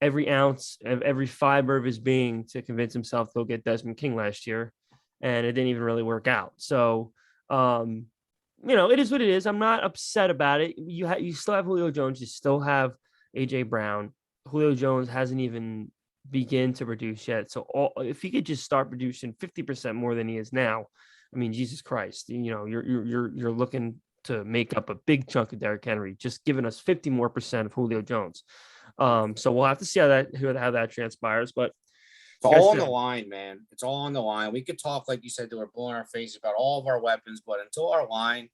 every ounce of every fiber of his being to convince himself to go get Desmond King last year, and it didn't even really work out. So, it is what it is. I'm not upset about it. You still have Julio Jones. You still have AJ Brown. Julio Jones hasn't even begin to produce yet. So if he could just start producing 50% more than he is now, I mean, Jesus Christ, you're looking to make up a big chunk of Derrick Henry, just giving us 50% more of Julio Jones. So we'll have to see how that transpires. But
it's all on the line, man. It's all on the line. We could talk, like you said, we're blowing our face about all of our weapons, but until our line,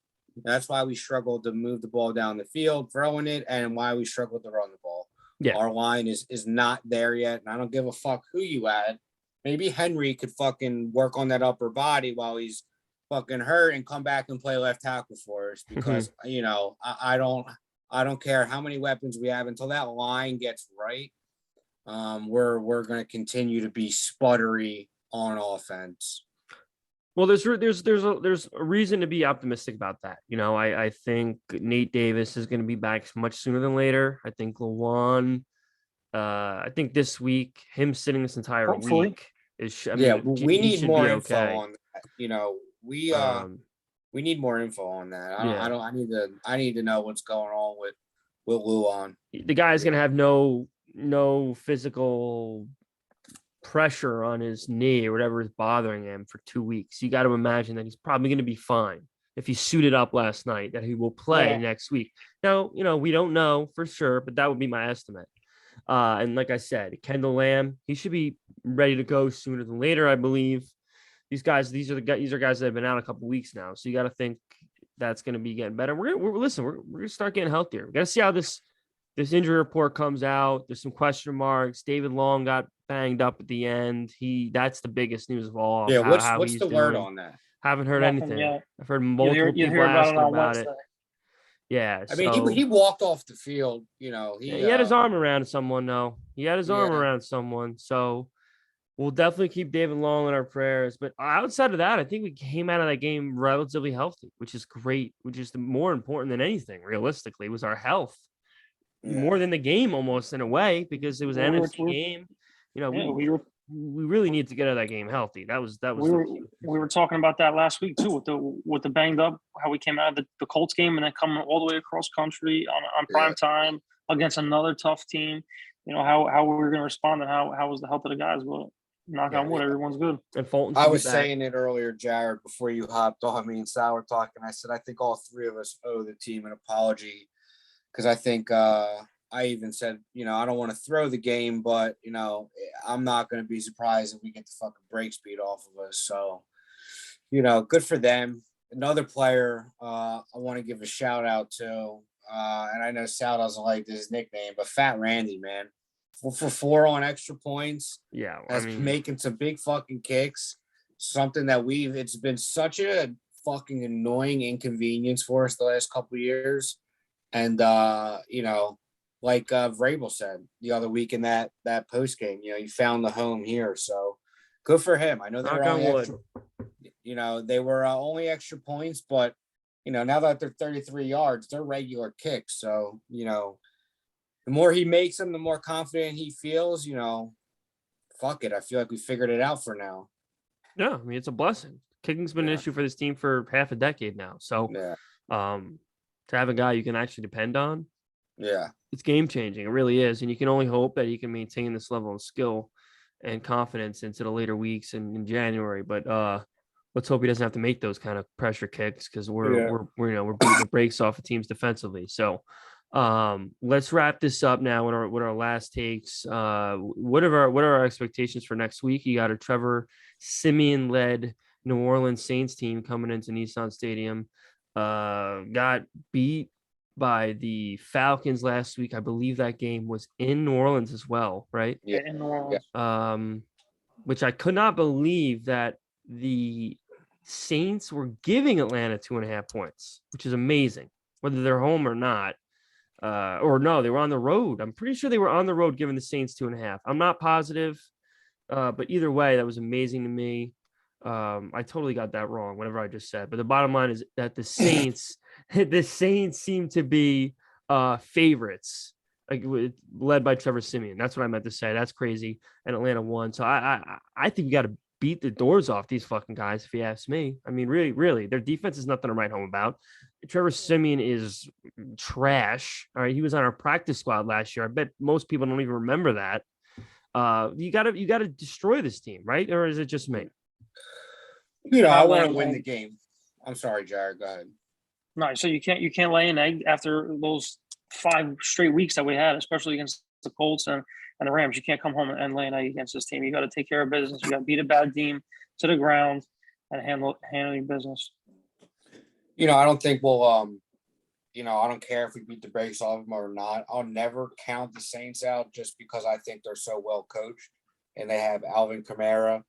that's why we struggled to move the ball down the field, throwing it, and why we struggled to run the ball. Yeah. Our line is not there yet, and I don't give a fuck who you add. Maybe Henry could fucking work on that upper body while he's fucking hurt and come back and play left tackle for us, because I don't care how many weapons we have until that line gets right. We're going to continue to be sputtery on offense.
Well, there's a reason to be optimistic about that. I think Nate Davis is going to be back much sooner than later. I think Lewan, I think this week, him sitting this entire week is.
We need more info on that. We need more info on that. I need to know what's going on with Lewan.
The guy's going to have no physical pressure on his knee or whatever is bothering him for 2 weeks. You got to imagine that he's probably going to be fine if he suited up last night, that he will play next week. Now, we don't know for sure, but that would be my estimate. And like I said, Kendall Lamb, he should be ready to go sooner than later, I believe. These are guys that have been out a couple weeks now, so you got to think that's going to be getting better. We're going to start getting healthier. We got to see how this injury report comes out. There's some question marks. David Long got banged up at the end. That's the biggest news of all.
Yeah, what's the word on that?
Haven't heard anything. Yet. I've heard multiple people asking about it. Yeah,
I mean, he walked off the field. He
had his arm around someone. though. He had his arm around someone. So we'll definitely keep David Long in our prayers. But outside of that, I think we came out of that game relatively healthy, which is great. Which is more important than anything. Realistically, was our health. More than the game, almost, in a way, because it was an NFC game. We really need to get out of that game healthy. That was.
We were talking about that last week too, with the banged up, how we came out of the Colts game and then coming all the way across country on prime time against another tough team. How we were going to respond and how was the health of the guys. But knock on wood, everyone's good.
And Fulton,
I was saying it earlier, Jared, before you hopped on. Me and Sal were talking. I said I think all three of us owe the team an apology. Because I think I even said, I don't want to throw the game, but, I'm not going to be surprised if we get the fucking break speed off of us. So, good for them. Another player I want to give a shout out to, and I know Sal doesn't like his nickname, but Fat Randy, man. 4 on extra points.
Yeah.
Making some big fucking kicks. Something that it's been such a fucking annoying inconvenience for us the last couple of years. And, like Vrabel said the other week in that post game, he found the home here. So good for him. I know they were only extra points, but, now that they're 33 yards, they're regular kicks. So, the more he makes them, the more confident he feels, fuck it. I feel like we figured it out for now.
Yeah. I mean, it's a blessing. Kicking's been an issue for this team for half a decade now. So, to have a guy you can actually depend on, it's game changing. It really is, and you can only hope that he can maintain this level of skill and confidence into the later weeks and in January. But let's hope he doesn't have to make those kind of pressure kicks, because we're beating the brakes off of teams defensively. So let's wrap this up now with our last takes. What are our expectations for next week? You got a Trevor Siemian led New Orleans Saints team coming into Nissan Stadium. Got beat by the Falcons last week. I believe that game was in New Orleans as well, right?
Yeah, in New Orleans.
Which I could not believe that the Saints were giving Atlanta 2.5 points, which is amazing, whether they're home or not. Or no, they were on the road. I'm pretty sure they were on the road giving the Saints 2.5. I'm not positive, but either way, that was amazing to me. I totally got that wrong, whatever I just said. But the bottom line is that the Saints, the Saints seem to be favorites, like led by Trevor Siemian. That's what I meant to say. That's crazy. And Atlanta won. So I think we got to beat the doors off these fucking guys, if you ask me. I mean, really, their defense is nothing to write home about. Trevor Siemian is trash. All right, he was on our practice squad last year. I bet most people don't even remember that. You gotta destroy this team, right? Or is it just me?
I want to win the game. I'm sorry, Jared. Go ahead.
No, so you can't lay an egg after those 5 straight weeks that we had, especially against the Colts and the Rams. You can't come home and lay an egg against this team. You got to take care of business. You got to beat a bad team to the ground and handle your business.
I don't think we'll I don't care if we beat the brakes off them or not. I'll never count the Saints out just because I think they're so well coached, and they have Alvin Kamara,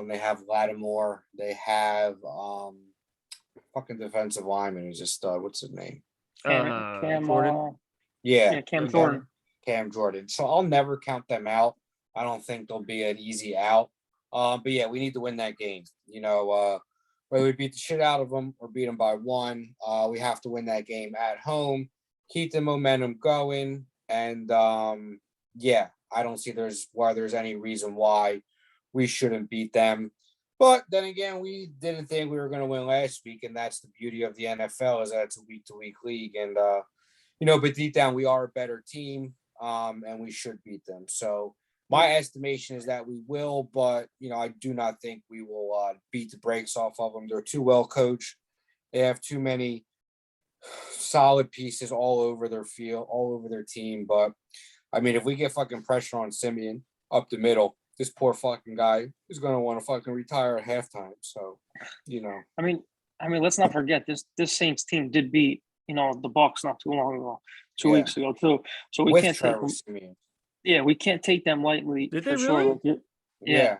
they have Lattimore, they have fucking defensive lineman who's just what's his name?
Cam
Jordan.
Cam Jordan.
Cam Jordan. So I'll never count them out. I don't think they'll be an easy out. But yeah, we need to win that game. Whether we beat the shit out of them or beat them by 1, we have to win that game at home, keep the momentum going. And I don't see there's any reason why we shouldn't beat them. But then again, we didn't think we were going to win last week, and that's the beauty of the NFL is that it's a week-to-week league. And but deep down, we are a better team, and we should beat them. So my estimation is that we will, but I do not think we will beat the brakes off of them. They're too well coached. They have too many solid pieces all over their field, all over their team. But I mean, if we get fucking pressure on Siemian up the middle, this poor fucking guy is going to want to fucking retire at halftime. So,
I mean, let's not forget this Saints team did beat the Bucks not too long ago, 2 weeks ago too. So we can't take them. Yeah, we can't take them lightly.
Did they really?
Sure. Yeah.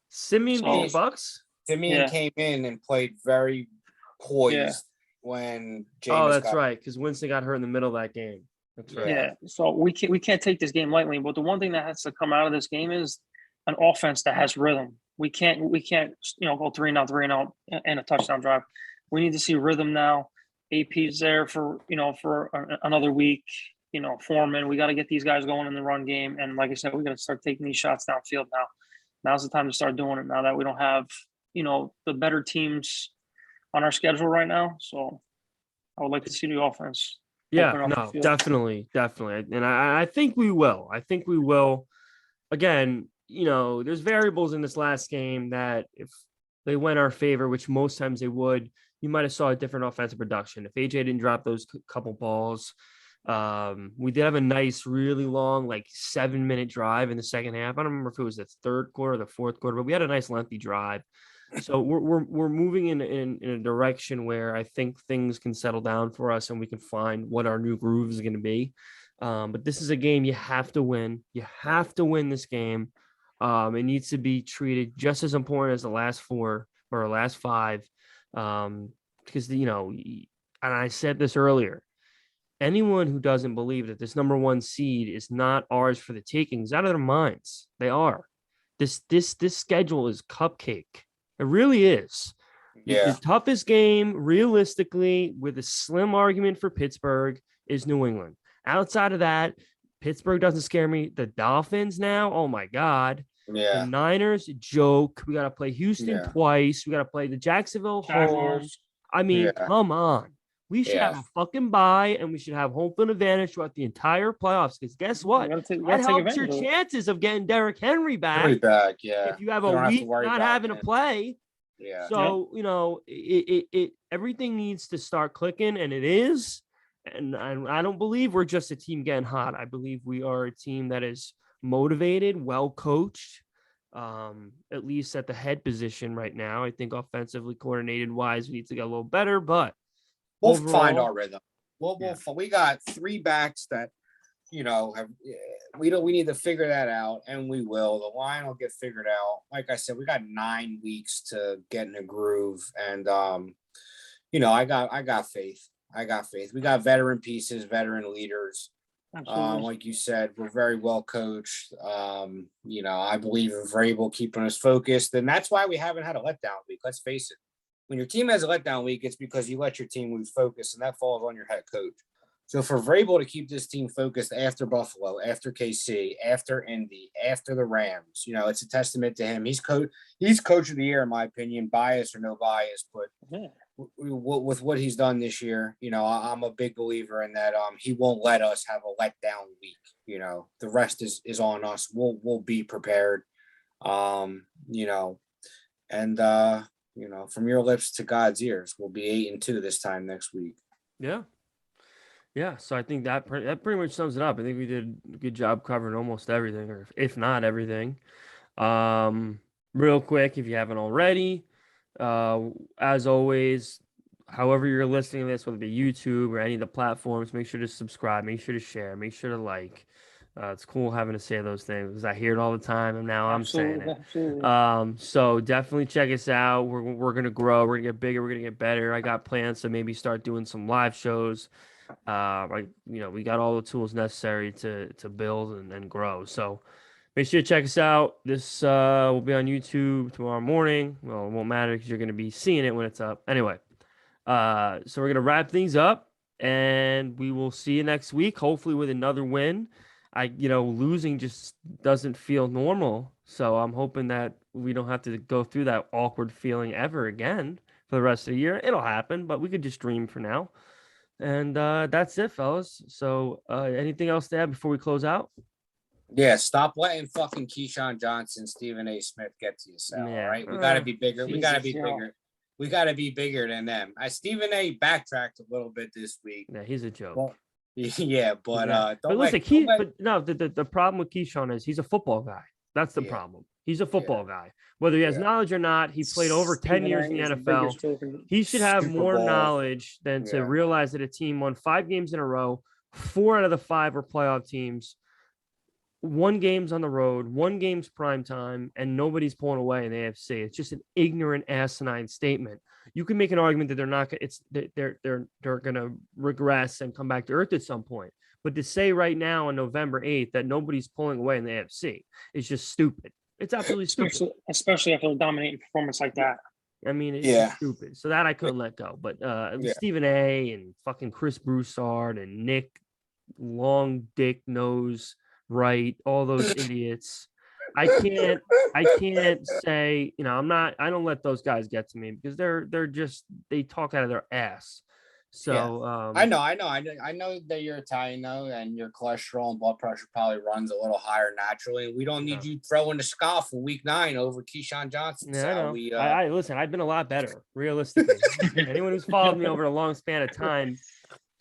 Siemian beat the Bucks.
Siemian came in and played very poised when James.
Oh, that's right, because Winston got hurt in the middle of that game. That's right.
Yeah, so we can't take this game lightly. But the one thing that has to come out of this game is an offense that has rhythm. We can't go 3-and-out and a touchdown drive. We need to see rhythm now. AP's there for another week. Foreman. We got to get these guys going in the run game, and like I said, we got to start taking these shots downfield now. Now's the time to start doing it. Now that we don't have the better teams on our schedule right now, so I would like to see the offense.
Yeah, no, definitely, and I think we will. Again, there's variables in this last game that if they went our favor, which most times they would, you might have saw a different offensive production. If AJ didn't drop those couple balls, we did have a nice, really long, 7-minute drive in the second half. I don't remember if it was the third quarter or the fourth quarter, but we had a nice lengthy drive. So we're moving in a direction where I think things can settle down for us and we can find what our new groove is going to be. But this is a game you have to win. You have to win this game. It needs to be treated just as important as the last 4 or the last 5. Because, and I said this earlier, anyone who doesn't believe that this number 1 seed is not ours for the taking is out of their minds. They are. This schedule is cupcake. It really is.
Yeah.
The toughest game, realistically, with a slim argument for Pittsburgh, is New England. Outside of that, Pittsburgh doesn't scare me. The Dolphins now, oh my God.
Yeah.
The Niners, joke. We got to play Houston twice. We got to play the Jacksonville home. I mean, come on. We should have a fucking bye, and we should have home field advantage throughout the entire playoffs. Because guess what? That helps your chances of getting Derrick Henry back. If you have a week not having to play.
Yeah.
So, it everything needs to start clicking, and it is. And I don't believe we're just a team getting hot. I believe we are a team that is motivated, well coached, at least at the head position right now. I think offensively coordinated wise, we need to get a little better, but
we'll find our rhythm. We got 3 backs that we need to figure that out, and we will. The line will get figured out. Like I said, we got 9 weeks to get in a groove, and I got faith. I got faith. We got veteran pieces, veteran leaders.
Absolutely.
Like you said, we're very well coached. I believe in Vrabel keeping us focused, and that's why we haven't had a letdown week. Let's face it. When your team has a letdown week, it's because you let your team lose focus, and that falls on your head coach. So for Vrabel to keep this team focused after Buffalo, after KC, after Indy, after the Rams, it's a testament to him. He's coach of the year, in my opinion, bias or no bias, but with what he's done this year, I'm a big believer in that. He won't let us have a letdown week. The rest is on us. We'll be prepared. And from your lips to God's ears, we'll be 8-2 this time next week.
Yeah. So I think that pretty much sums it up. I think we did a good job covering almost everything, or if not everything. Real quick, if you haven't already, as always, however you're listening to this, whether it be YouTube or any of the platforms, make sure to subscribe, make sure to share, make sure to like. It's cool having to say those things because I hear it all the time, and now I'm saying it.
Absolutely.
So definitely check us out. We're gonna grow. We're gonna get bigger. We're gonna get better. I got plans to maybe start doing some live shows. We got all the tools necessary to build and grow. So make sure to check us out. This will be on YouTube tomorrow morning. Well, it won't matter because you're gonna be seeing it when it's up. Anyway, so we're gonna wrap things up, and we will see you next week. Hopefully with another win. Losing just doesn't feel normal. So I'm hoping that we don't have to go through that awkward feeling ever again for the rest of the year. It'll happen, but we could just dream for now. And that's it, fellas. So anything else to add before we close out?
Yeah, stop letting fucking Keyshawn Johnson, Stephen A. Smith get to you, Sal.
Yeah.
All right, we got to be bigger. We got to be
Jesus,
bigger. We got to be bigger than them. Stephen A. backtracked a little bit this week.
Yeah, he's a joke.
Well, yeah, but
the problem with Keyshawn is he's a football guy. That's the problem. He's a football guy. Whether he has knowledge or not, he played over 10 years in the NFL. He should have
Super
more
Bowl.
knowledge than to realize that a team won 5 games in a row. 4 out of the 5 were playoff teams. 1 game's on the road, 1 game's prime time, and nobody's pulling away in the AFC. It's just an ignorant, asinine statement. You can make an argument that they're not. They're going to regress and come back to earth at some point. But to say right now on November 8th that nobody's pulling away in the AFC is just stupid. It's absolutely stupid,
especially after a dominating performance like that.
I mean, it's just stupid. So that I couldn't let go. But Stephen A. and fucking Chris Broussard and Nick Long Dick Nose Right, all those idiots. I can't say, I don't let those guys get to me because they talk out of their ass. So
I know that you're Italian though, and your cholesterol and blood pressure probably runs a little higher naturally. We don't need you throwing the scoff in week 9 over Keyshawn Johnson.
Yeah, so I listen, I've been a lot better, realistically. Anyone who's followed me over a long span of time.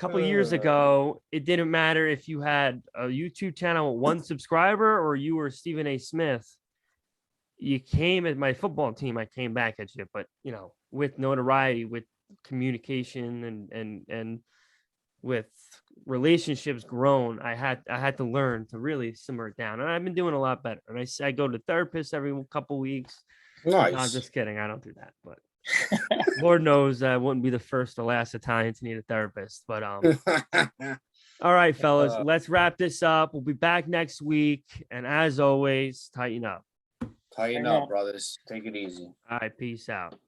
Couple of years ago, it didn't matter if you had a YouTube channel with 1 subscriber or you were Stephen A. Smith. You came at my football team, I came back at you, but with notoriety, with communication and with relationships grown, I had to learn to really simmer it down, and I've been doing a lot better. And I go to therapists every couple weeks.
Nice.
No, I'm just kidding. I don't do that, but. Lord knows I wouldn't be the first or last Italian to need a therapist, but all right, fellas, let's wrap this up. We'll be back next week, and as always, tighten up.
Tighten up, brothers. Take it easy.
All right, peace out.